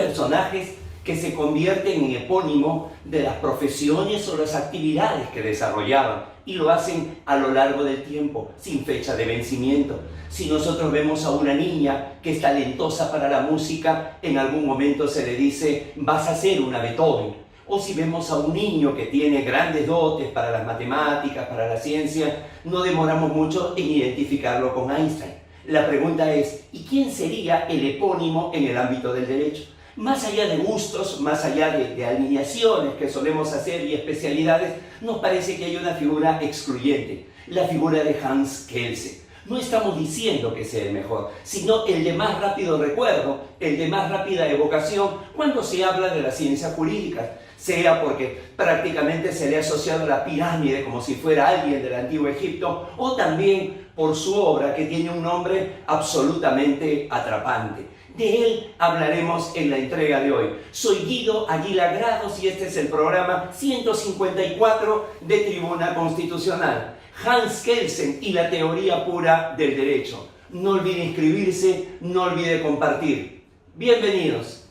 personajes que se convierten en epónimo de las profesiones o las actividades que desarrollaban y lo hacen a lo largo del tiempo, sin fecha de vencimiento. Si nosotros vemos a una niña que es talentosa para la música, en algún momento se le dice, vas a ser una Beethoven. O si vemos a un niño que tiene grandes dotes para las matemáticas, para la ciencia, no demoramos mucho en identificarlo con Einstein. La pregunta es, ¿y quién sería el epónimo en el ámbito del derecho? Más allá de gustos, más allá de alineaciones que solemos hacer y especialidades, nos parece que hay una figura excluyente, la figura de Hans Kelsen. No estamos diciendo que sea el mejor, sino el de más rápido recuerdo, el de más rápida evocación cuando se habla de las ciencias jurídicas, sea porque prácticamente se le ha asociado a la pirámide como si fuera alguien del antiguo Egipto, o también por su obra que tiene un nombre absolutamente atrapante. De él hablaremos en la entrega de hoy. Soy Guido Aguilar Grados y este es el programa 154 de Tribuna Constitucional. Hans Kelsen y la teoría pura del derecho. No olvide inscribirse, no olvide compartir. Bienvenidos.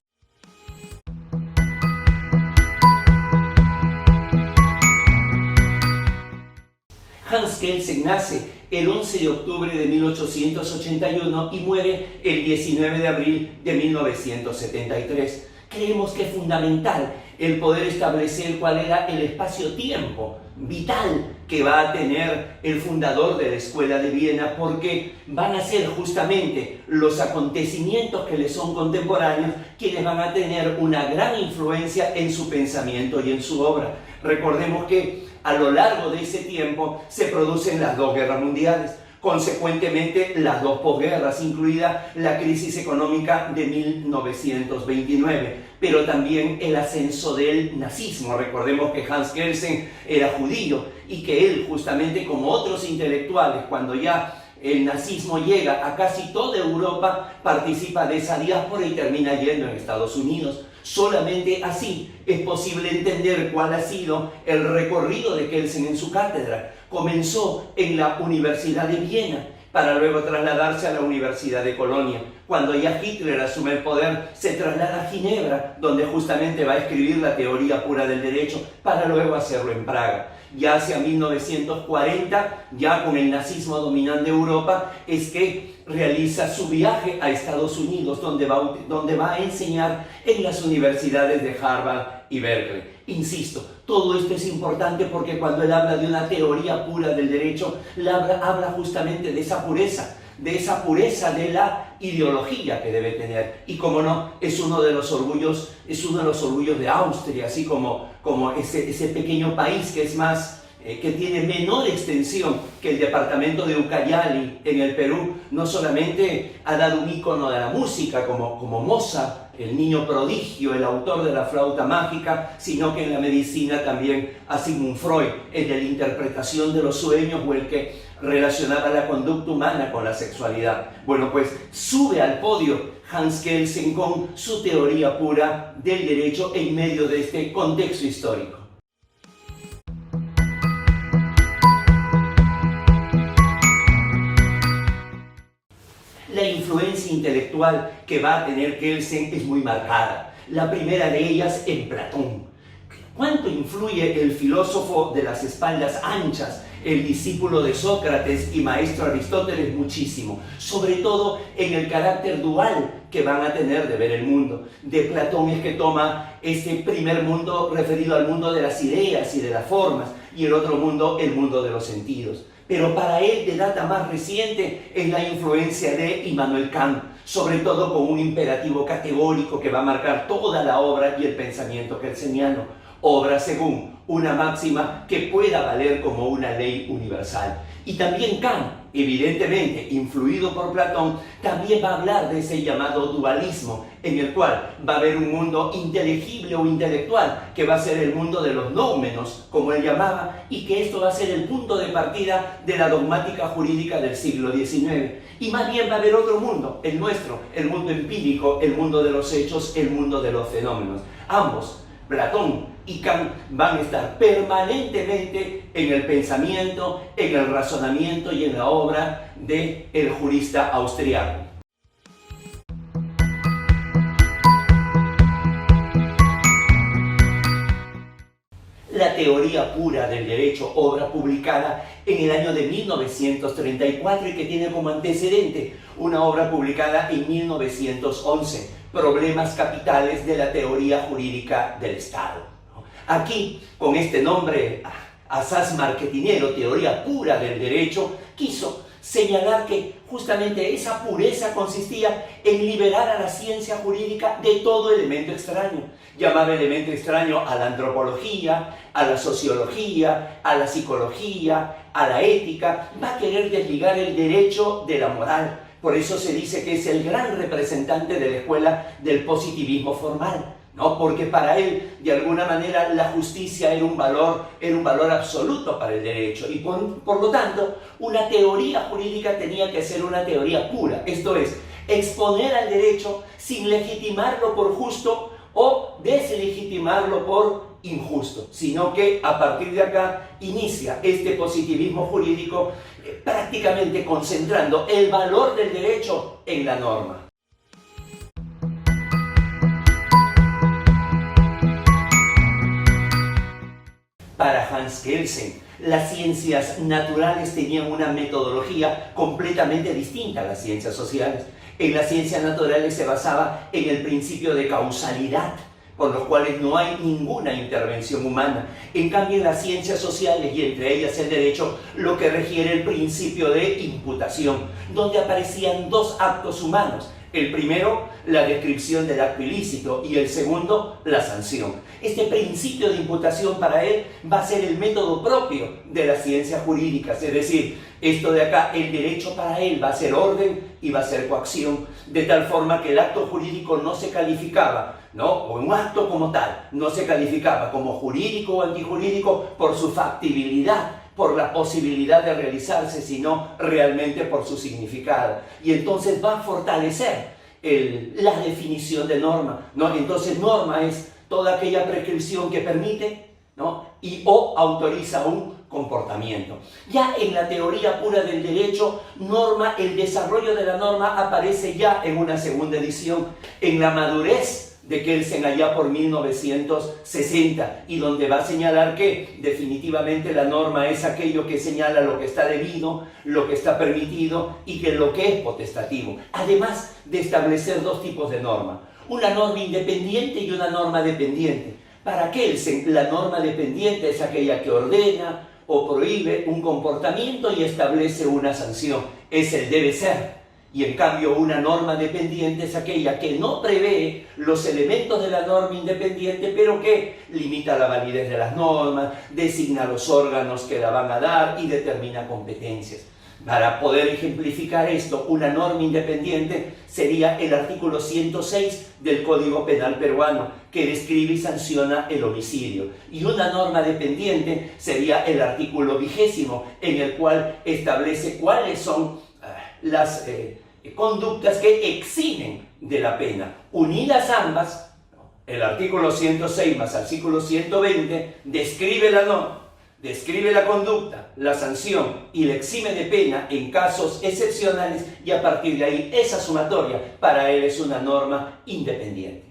Hans Kelsen nace el 11 de octubre de 1881 y muere el 19 de abril de 1973. Creemos que es fundamental el poder establecer cuál era el espacio-tiempo vital que va a tener el fundador de la Escuela de Viena, porque van a ser justamente los acontecimientos que le son contemporáneos quienes van a tener una gran influencia en su pensamiento y en su obra. Recordemos que a lo largo de ese tiempo se producen las dos guerras mundiales, consecuentemente las dos posguerras, incluida la crisis económica de 1929, pero también el ascenso del nazismo. Recordemos que Hans Kelsen era judío y que él, justamente como otros intelectuales, cuando ya el nazismo llega a casi toda Europa, participa de esa diáspora y termina yendo en Estados Unidos. Solamente así es posible entender cuál ha sido el recorrido de Kelsen en su cátedra. Comenzó en la Universidad de Viena para luego trasladarse a la Universidad de Colonia. Cuando ya Hitler asume el poder, se traslada a Ginebra, donde justamente va a escribir la teoría pura del derecho, para luego hacerlo en Praga. Ya hacia 1940, ya con el nazismo dominando Europa, es que realiza su viaje a Estados Unidos, donde va a enseñar en las universidades de Harvard y Berkeley. Insisto, todo esto es importante porque cuando él habla de una teoría pura del derecho, habla justamente de esa pureza de la ideología que debe tener. Y como no, es uno de los orgullos de Austria, así como ese pequeño país que es más que tiene menor extensión que el departamento de Ucayali en el Perú. No solamente ha dado un ícono de la música como Mozart, el niño prodigio, el autor de la flauta mágica, sino que en la medicina también a Sigmund Freud, el de la interpretación de los sueños o el que relacionaba la conducta humana con la sexualidad. Bueno, pues sube al podio Hans Kelsen con su teoría pura del derecho en medio de este contexto histórico. La influencia intelectual que va a tener Kelsen es muy marcada. La primera de ellas en Platón. ¿Cuánto influye el filósofo de las espaldas anchas, el discípulo de Sócrates y maestro Aristóteles? Muchísimo. Sobre todo en el carácter dual que van a tener de ver el mundo. De Platón es que toma este primer mundo referido al mundo de las ideas y de las formas, y el otro mundo, el mundo de los sentidos. Pero para él, de data más reciente, es la influencia de Immanuel Kant, sobre todo con un imperativo categórico que va a marcar toda la obra y el pensamiento kelseniano. Obra según una máxima que pueda valer como una ley universal. Y también Kant, evidentemente influido por Platón, también va a hablar de ese llamado dualismo, en el cual va a haber un mundo inteligible o intelectual, que va a ser el mundo de los nóumenos, como él llamaba, y que esto va a ser el punto de partida de la dogmática jurídica del siglo XIX. Y más bien va a haber otro mundo, el nuestro, el mundo empírico, el mundo de los hechos, el mundo de los fenómenos. Ambos, Platón y Kant, van a estar permanentemente en el pensamiento, en el razonamiento y en la obra del jurista austriaco. La teoría pura del derecho, obra publicada en el año de 1934 y que tiene como antecedente una obra publicada en 1911, Problemas capitales de la teoría jurídica del Estado. Aquí, con este nombre asaz marketinero, teoría pura del derecho, quiso señalar que justamente esa pureza consistía en liberar a la ciencia jurídica de todo elemento extraño. Llamaba elemento extraño a la antropología, a la sociología, a la psicología, a la ética. Va a querer desligar el derecho de la moral. Por eso se dice que es el gran representante de la escuela del positivismo formal, ¿no? Porque para él, de alguna manera, la justicia era un valor absoluto para el derecho. Y por lo tanto, una teoría jurídica tenía que ser una teoría pura. Esto es, exponer al derecho sin legitimarlo por justo o deslegitimarlo por injusto, sino que a partir de acá inicia este positivismo jurídico prácticamente concentrando el valor del derecho en la norma. Para Hans Kelsen, las ciencias naturales tenían una metodología completamente distinta a las ciencias sociales. En las ciencias naturales se basaba en el principio de causalidad, por los cuales no hay ninguna intervención humana. En cambio, en las ciencias sociales, y entre ellas el derecho, lo que requiere el principio de imputación, donde aparecían dos actos humanos. El primero, la descripción del acto ilícito, y el segundo, la sanción. Este principio de imputación para él va a ser el método propio de las ciencias jurídicas, es decir, esto de acá, el derecho para él va a ser orden y va a ser coacción, de tal forma que el acto jurídico no se calificaba, ¿no? O un acto como tal, no se calificaba como jurídico o antijurídico por su factibilidad, por la posibilidad de realizarse, sino realmente por su significado. Y entonces va a fortalecer la definición de norma, ¿no? Entonces norma es toda aquella prescripción que permite, ¿no? Y o autoriza un comportamiento. Ya en la teoría pura del derecho, norma, el desarrollo de la norma aparece ya en una segunda edición, en la madurez de Kelsen allá por 1960, y donde va a señalar que definitivamente la norma es aquello que señala lo que está debido, lo que está permitido y que lo que es potestativo. Además de establecer dos tipos de norma, una norma independiente y una norma dependiente. Para Kelsen, la norma dependiente es aquella que ordena o prohíbe un comportamiento y establece una sanción. Es el debe ser. Y en cambio una norma dependiente es aquella que no prevé los elementos de la norma independiente, pero que limita la validez de las normas, designa los órganos que la van a dar y determina competencias. Para poder ejemplificar esto, una norma independiente sería el artículo 106 del Código Penal peruano, que describe y sanciona el homicidio. Y una norma dependiente sería el artículo 20, en el cual establece cuáles son las conductas que eximen de la pena. Unidas ambas, el artículo 106 más el artículo 120 describe la norma, describe la conducta, la sanción y la exime de pena en casos excepcionales, y a partir de ahí esa sumatoria para él es una norma independiente.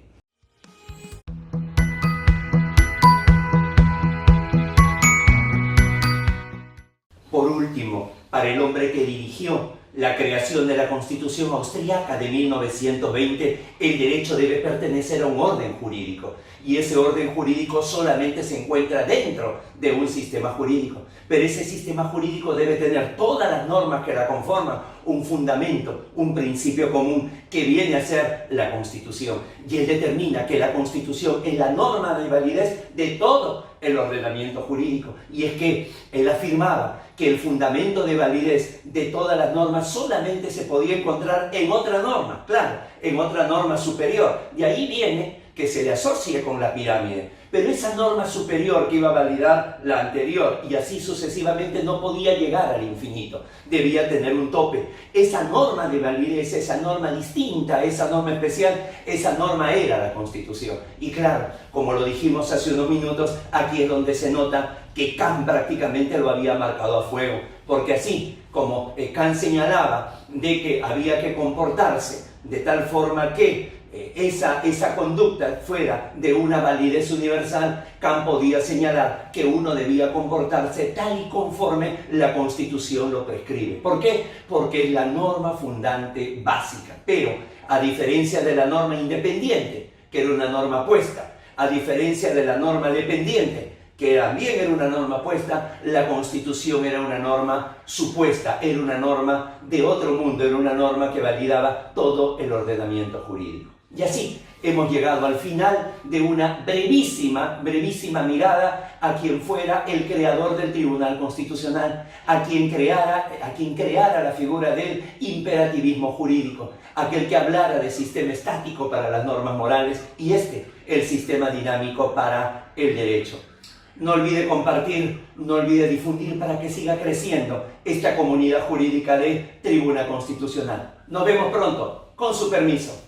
Por último, para el hombre que dirigió la creación de la Constitución Austriaca de 1920, el derecho debe pertenecer a un orden jurídico, y ese orden jurídico solamente se encuentra dentro de un sistema jurídico. Pero ese sistema jurídico debe tener todas las normas que la conforman, un fundamento, un principio común que viene a ser la Constitución. Y él determina que la Constitución es la norma de validez de todo el ordenamiento jurídico. Y es que él afirmaba que el fundamento de validez de todas las normas solamente se podía encontrar en otra norma, claro, en otra norma superior. De ahí viene que se le asocie con la pirámide. Pero esa norma superior que iba a validar la anterior y así sucesivamente no podía llegar al infinito, debía tener un tope. Esa norma de validez, esa norma distinta, esa norma especial, esa norma era la Constitución. Y claro, como lo dijimos hace unos minutos, aquí es donde se nota que Kant prácticamente lo había marcado a fuego, porque así como Kant señalaba de que había que comportarse de tal forma que esa conducta fuera de una validez universal, Kant podía señalar que uno debía comportarse tal y conforme la Constitución lo prescribe. ¿Por qué? Porque es la norma fundante básica. Pero, a diferencia de la norma independiente, que era una norma puesta, a diferencia de la norma dependiente, que también era una norma puesta, la Constitución era una norma supuesta, era una norma de otro mundo, era una norma que validaba todo el ordenamiento jurídico. Y así hemos llegado al final de una brevísima mirada a quien fuera el creador del Tribunal Constitucional, a quien creara la figura del imperativismo jurídico, aquel que hablara de sistema estático para las normas morales y el sistema dinámico para el derecho. No olvide compartir, no olvide difundir para que siga creciendo esta comunidad jurídica de Tribuna Constitucional. Nos vemos pronto, con su permiso.